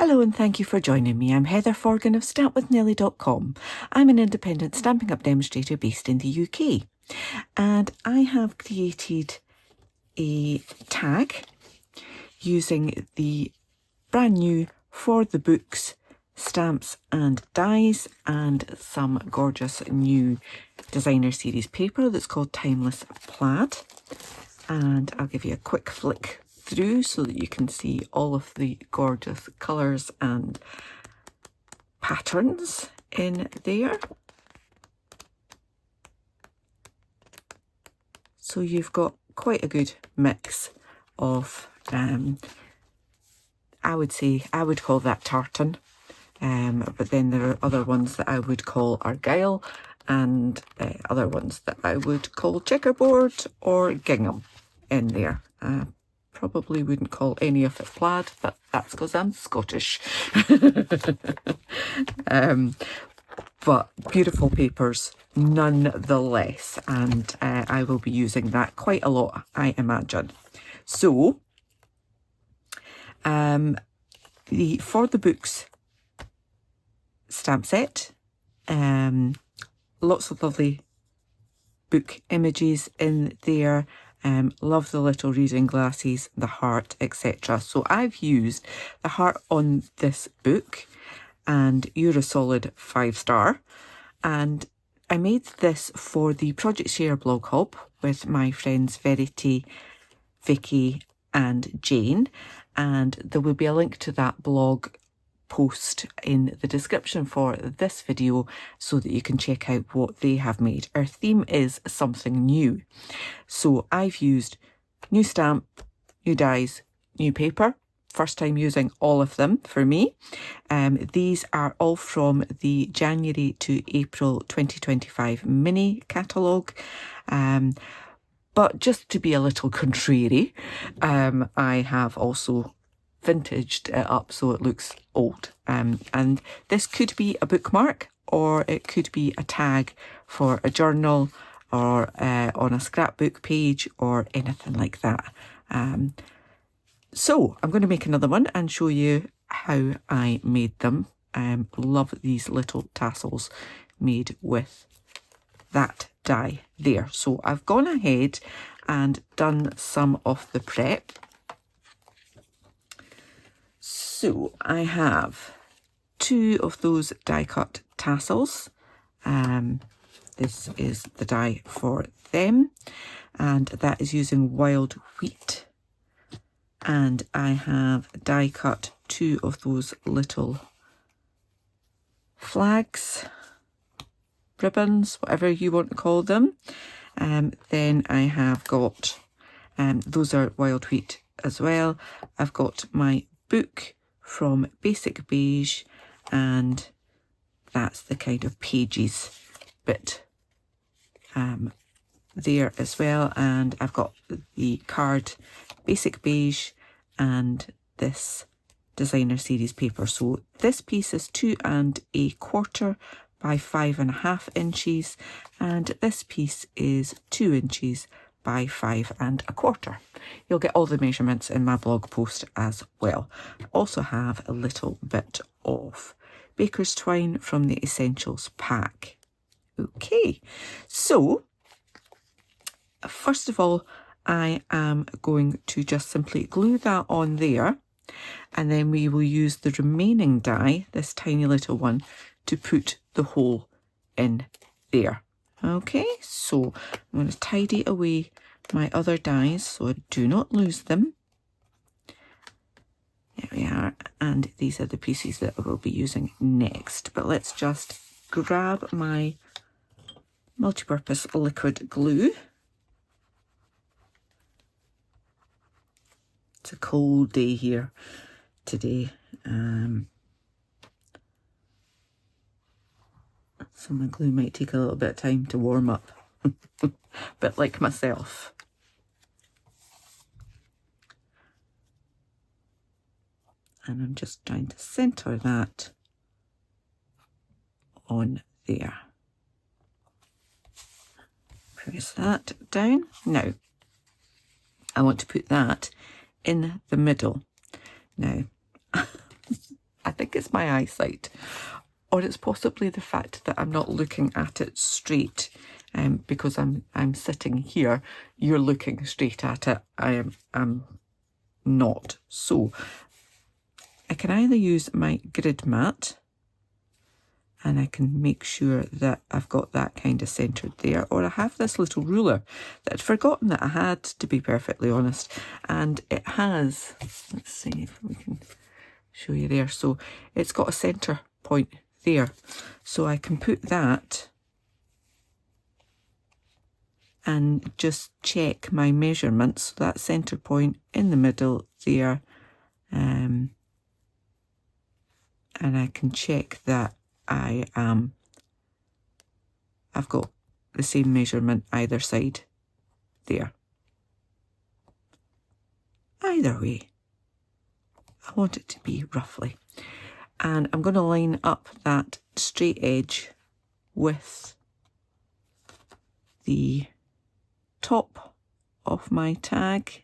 Hello and thank you for joining me. I'm Heather Forgan of stampwithnellie.com. I'm an independent Stampin' Up demonstrator based in the UK, and I have created a tag using the brand new For the Books stamps and dies and some gorgeous new designer series paper that's called Timeless Plaid. And I'll give you a quick flick through so that you can see all of the gorgeous colours and patterns in there. So you've got quite a good mix of, I would call that tartan, but then there are other ones that I would call argyle and other ones that I would call checkerboard or gingham in there. Probably wouldn't call any of it plaid, but that's because I'm Scottish. But beautiful papers nonetheless, and I will be using that quite a lot, I imagine. So, the For the Books stamp set, lots of lovely book images in there. Love the little reading glasses, the heart, etc. So I've used the heart on this book, and you're a solid 5-star. And I made this for the Project Share blog hub with my friends Verity, Vicky and Jane, and there will be a link to that blog post in the description for this video so that you can check out what they have made. Our theme is something new, so I've used new stamp, new dies, new paper. First time using all of them for me. These are all from the January to April 2025 mini catalogue. But just to be a little contrary, I have also vintaged it up so it looks old. And this could be a bookmark, or it could be a tag for a journal, or on a scrapbook page, or anything like that. So I'm going to make another one and show you how I made them. Love these little tassels made with that die there. So I've gone ahead and done some of the prep. So I have 2 of those die cut tassels. This is the die for them, and that is using wild wheat. And I have die cut 2 of those little flags, ribbons, whatever you want to call them. Then I have got, those are wild wheat as well. I've got my book from Basic Beige, and that's the kind of pages bit there as well. And I've got the card Basic Beige and this designer series paper. So this piece is 2 1/4 by 5.5 inches, and this piece is 2 inches by 5 1/4. You'll get all the measurements in my blog post as well. I also have a little bit of baker's twine from the Essentials pack. Okay, so first of all, I am going to just simply glue that on there, and then we will use the remaining die, this tiny little one, to put the hole in there. Okay, so I'm going to tidy away my other dies so I do not lose them. There we are, and these are the pieces that I will be using next. But let's just grab my multi-purpose liquid glue. It's a cold day here today, so my glue might take a little bit of time to warm up, but like myself. And I'm just trying to centre that on there. Press that down. Now, I want to put that in the middle. Now, think it's my eyesight, or it's possibly the fact that I'm not looking at it straight, because I'm sitting here, you're looking straight at it, I'm not. So I can either use my grid mat, and I can make sure that I've got that kind of centred there, or I have this little ruler that I'd forgotten that I had, to be perfectly honest, and it has, let's see if we can show you there, so it's got a centre point there, so I can put that and just check my measurements, so that centre point in the middle there, and I can check that I've got the same measurement either side there. Either way, I want it to be roughly. And I'm going to line up that straight edge with the top of my tag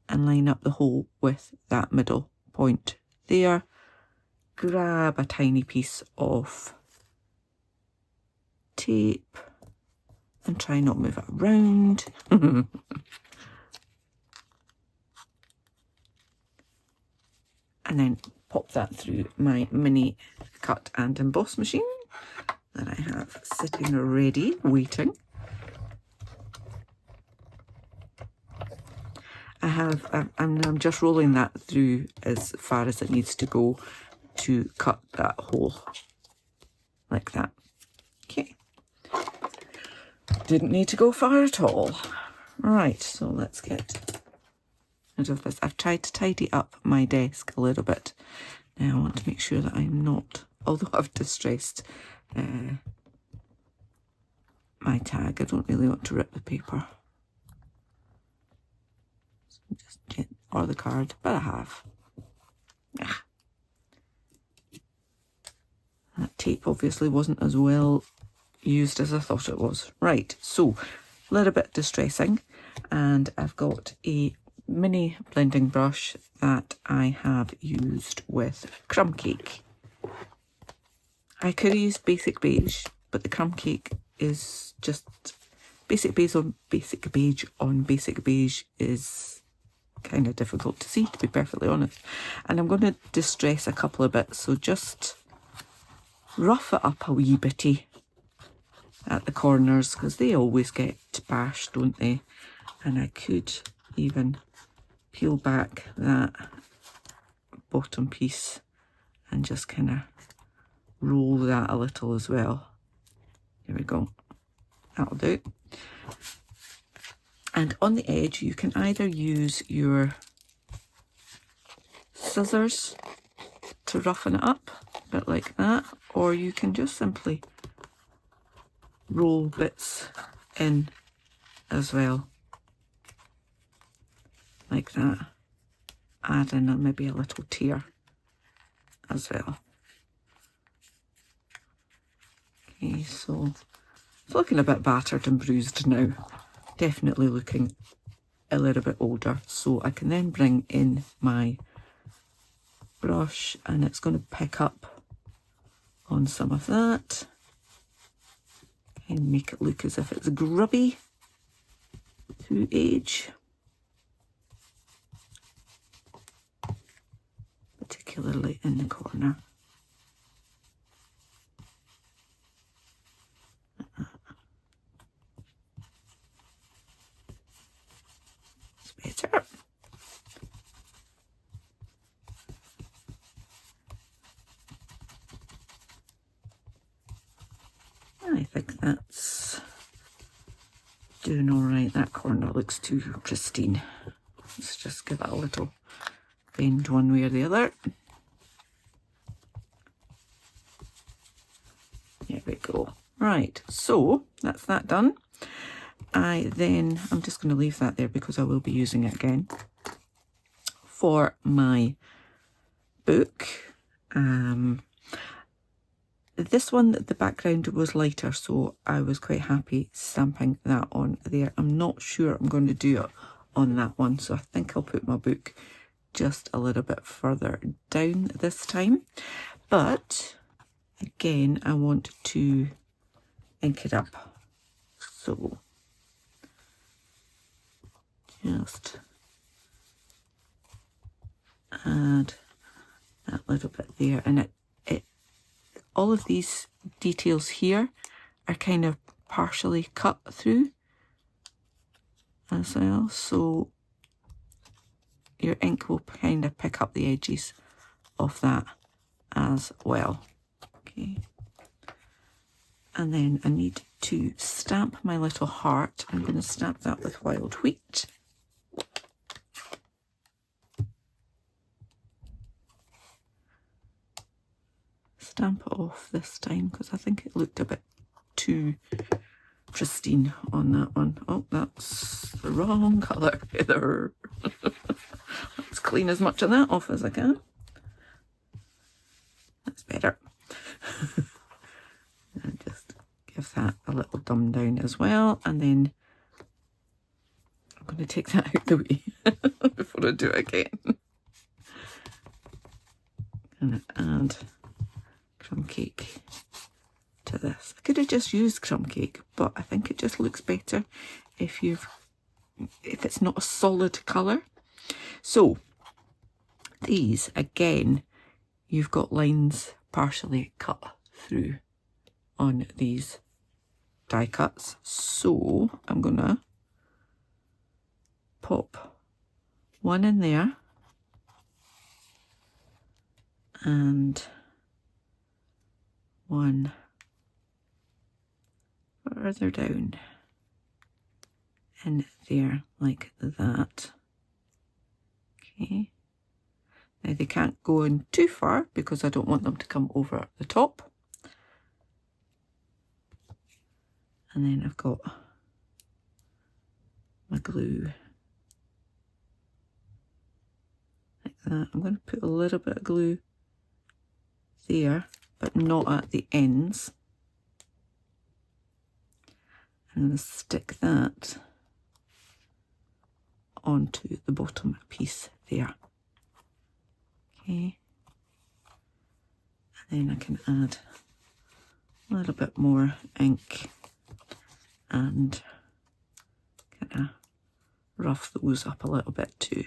and line up the hole with that middle point there. Grab a tiny piece of tape and try not move it around. And then pop that through my mini cut and emboss machine that I have sitting ready, waiting. I'm just rolling that through as far as it needs to go to cut that hole, like that. Okay. Didn't need to go far at all. Right, so let's get rid of this. I've tried to tidy up my desk a little bit. Now I want to make sure that I'm not, although I've distressed my tag, I don't really want to rip the paper. So just or the card, but I have. Ah. That tape obviously wasn't as well used as I thought it was. Right, so a little bit distressing, and I've got a mini blending brush that I have used with crumb cake. I could use basic beige, but the crumb cake is just basic beige on basic beige on basic beige is kind of difficult to see, to be perfectly honest. And I'm going to distress a couple of bits, so just rough it up a wee bitty at the corners, because they always get bashed, don't they? And I could even peel back that bottom piece and just kind of roll that a little as well. There we go. That'll do. And on the edge you can either use your scissors to roughen it up, a bit like that, or you can just simply roll bits in as well, like that. Add in maybe a little tear as well. Okay, so it's looking a bit battered and bruised now. Definitely looking a little bit older. So I can then bring in my brush and it's going to pick up on some of that and make it look as if it's grubby through age, particularly in the corner. It's better. I think that's doing all right. That corner looks too pristine. Let's just give it a little bend one way or the other. There we go. Right, so that's that done. I'm just going to leave that there because I will be using it again for my book. This one, the background was lighter, so I was quite happy stamping that on there. I'm not sure I'm going to do it on that one, so I think I'll put my book just a little bit further down this time. But again, I want to ink it up. So just add that little bit there, and it all of these details here are kind of partially cut through as well, so your ink will kind of pick up the edges of that as well. Okay, and then I need to stamp my little heart. I'm going to stamp that with wild wheat. Stamp it off this time because I think it looked a bit too pristine on that one. Oh, that's the wrong colour, Heather. Let's clean as much of that off as I can. That's better. And just give that a little dumb down as well, and then I'm going to take that out the way before I do it again. Gonna add crumb cake to this. I could have just used crumb cake, but I think it just looks better if it's not a solid colour. So these, again, you've got lines partially cut through on these die cuts. So I'm gonna pop one in there and one further down in there like that. Okay, now they can't go in too far because I don't want them to come over the top. And then I've got my glue like that. I'm going to put a little bit of glue there, but not at the ends. I'm going to stick that onto the bottom piece there. Okay, and then I can add a little bit more ink and kind of rough those up a little bit too.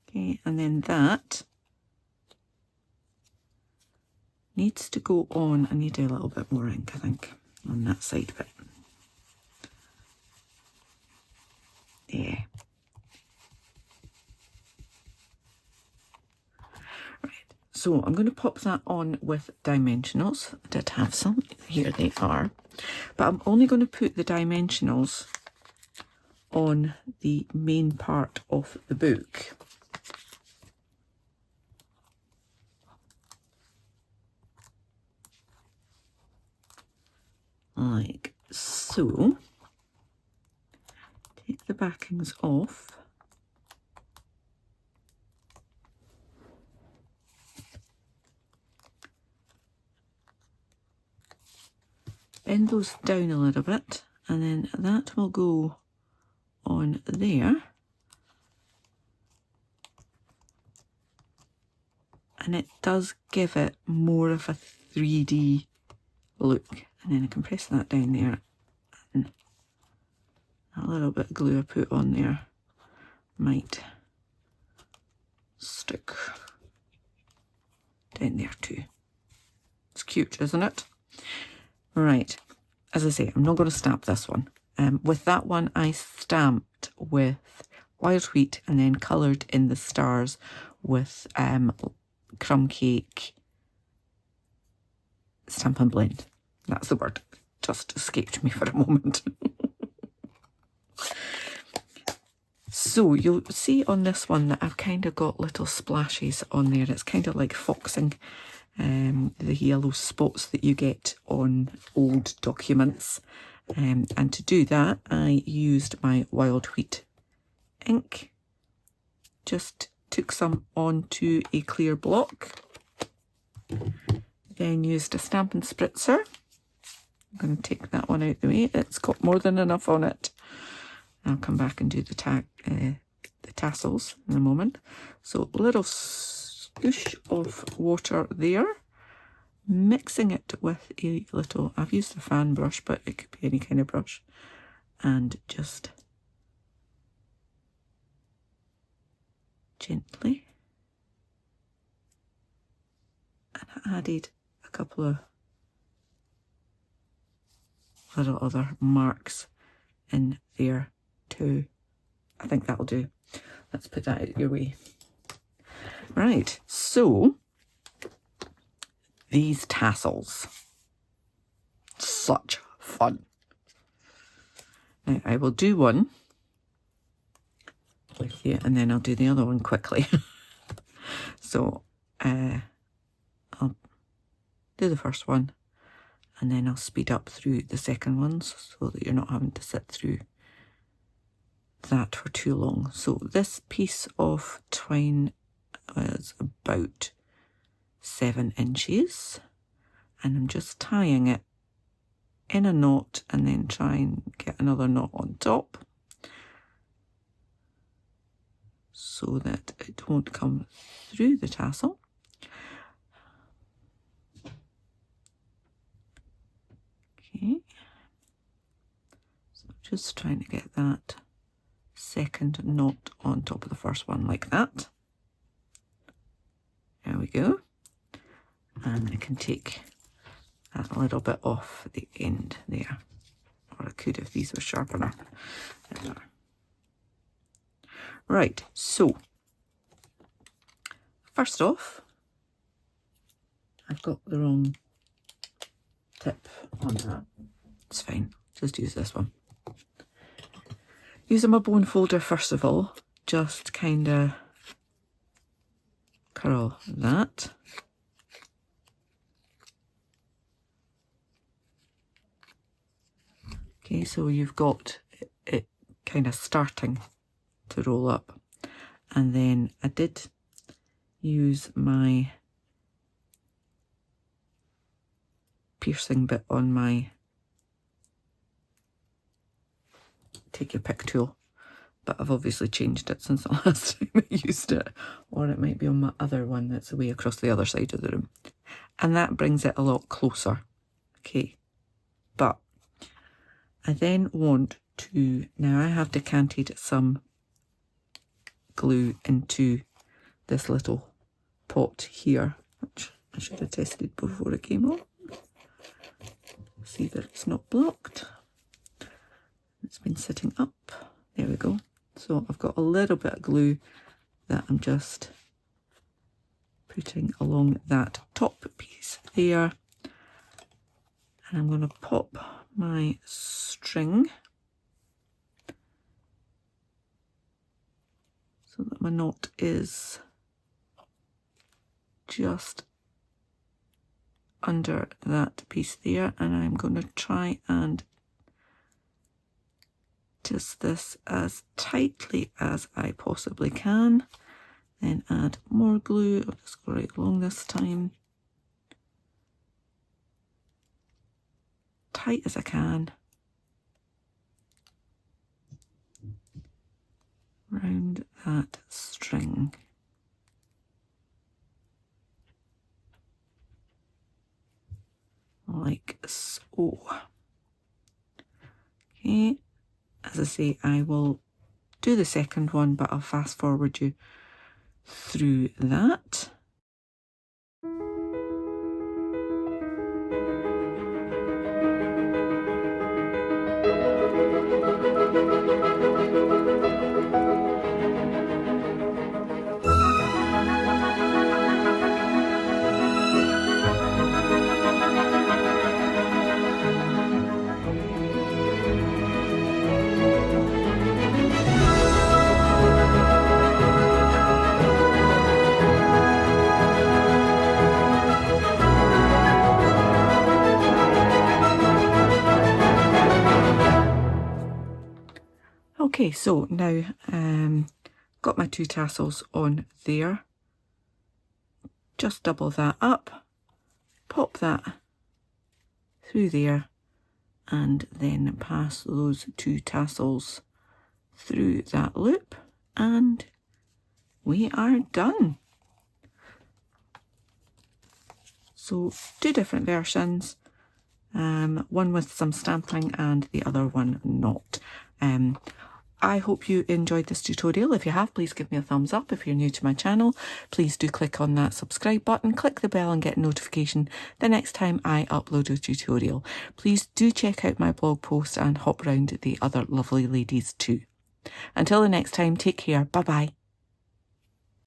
Okay, and then that needs to go on. I need a little bit more ink, I think, on that side bit. Yeah. Right, so I'm going to pop that on with dimensionals. I did have some. Here they are. But I'm only going to put the dimensionals on the main part of the book. Like so. Take the backings off. Bend those down a little bit, and then that will go on there. And it does give it more of a 3D look. And then I can press that down there, and a little bit of glue I put on there might stick down there too. It's cute, isn't it? Right, as I say, I'm not going to stamp this one. With that one, I stamped with wild wheat and then coloured in the stars with crumb cake Stampin' Blend. That's the word. Just escaped me for a moment. So you'll see on this one that I've kind of got little splashes on there. It's kind of like foxing the yellow spots that you get on old documents. And to do that, I used my wild wheat ink. Just took some onto a clear block. Then used a Stampin' Spritzer. I'm going to take that one out the way. It's got more than enough on it. I'll come back and do the tassels in a moment. So a little swoosh of water there, mixing it with a little, I've used a fan brush, but it could be any kind of brush, and just gently, and I added a couple of little other marks in there too. I think that'll do. Let's put that out your way. Right, so these tassels, such fun. Now I will do one with you and then I'll do the other one quickly. So I'll do the first one and then I'll speed up through the second ones so that you're not having to sit through that for too long. So this piece of twine is about 7 inches and I'm just tying it in a knot and then try and get another knot on top so that it won't come through the tassel. Okay, so just trying to get that second knot on top of the first one like that. There we go. And I can take that a little bit off the end there, or I could if these were sharp enough. Right, so first off, I've got the wrong tip on that. It's fine, just use this one. Using my bone folder first of all, just kind of curl that. Okay, so you've got it kind of starting to roll up. And then I did use my piercing bit on my take your pick tool, but I've obviously changed it since the last time I used it, or it might be on my other one that's away across the other side of the room, and that brings it a lot closer. Okay, but I then want to, now I have decanted some glue into this little pot here, which I should have tested before it came on. See that it's not blocked. It's been sitting up. There we go. So I've got a little bit of glue that I'm just putting along that top piece there. And I'm going to pop my string so that my knot is just under that piece there, and I'm going to try and twist this as tightly as I possibly can, then add more glue. I'll just go right along this time, tight as I can, round that string. Like so. Okay, as I say, I will do the second one, but I'll fast forward you through that. Okay, so now got my 2 tassels on there. Just double that up, pop that through there, and then pass those 2 tassels through that loop, and we are done. So 2 different versions, one with some stamping and the other one not. I hope you enjoyed this tutorial. If you have, please give me a thumbs up. If you're new to my channel, please do click on that subscribe button, click the bell and get a notification the next time I upload a tutorial. Please do check out my blog post and hop round the other lovely ladies too. Until the next time, take care. Bye bye.